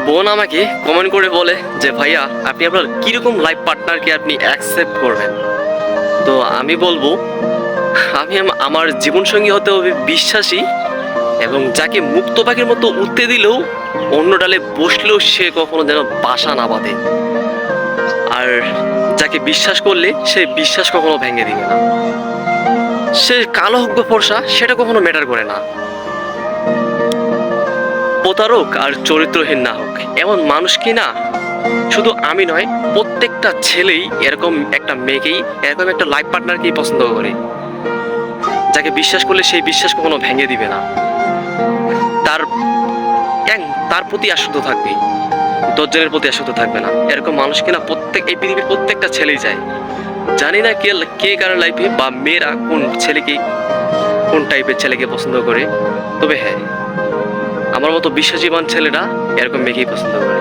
বোন আমাকে কমেন্ট করে বলে যে ভাইয়া আপনি আপনার কিরকম লাইফ পার্টনারকে আপনি অ্যাকসেপ্ট করবেন। তো আমি বলবো আমি আমার জীবনসঙ্গী হতে হবে বিশ্বাসী এবং যাকে মুক্ত পাখির মতো উঠতে দিলেও অন্য ডালে বসলেও সে কখনো যেন বাসা না বাঁধে, আর যাকে বিশ্বাস করলে সে বিশ্বাস কখনো ভেঙে দিবে না। সে কালো হোক বা ফর্সা সেটা কখনো ম্যাটার করে না। প্রতারক আর চরিত্রহীন না হোক এমন মানুষ কি না, শুধু আমি নয় প্রত্যেকটা ছেলেই এরকম একটা মেয়েকেই, এরকম একটা লাইফ পার্টনারকেই পছন্দ করে, যাকে বিশ্বাস করলে সেই বিশ্বাস কখনো ভেঙে দিবে না, তার তার প্রতি আসক্ত থাকবে, দশজনের প্রতি আসক্ত থাকবে না। এরকম মানুষ কিনা এই পৃথিবীর প্রত্যেকটা ছেলেই চায়। জানি না কে কে কারো লাইফে বা মেয়েরা কোন ছেলেকে, কোন টাইপের ছেলেকে পছন্দ করে, তবে হ্যাঁ আমার মতো বিশ্বাসীবান ছেলেরা এরকম মেয়েকেই পছন্দ করে।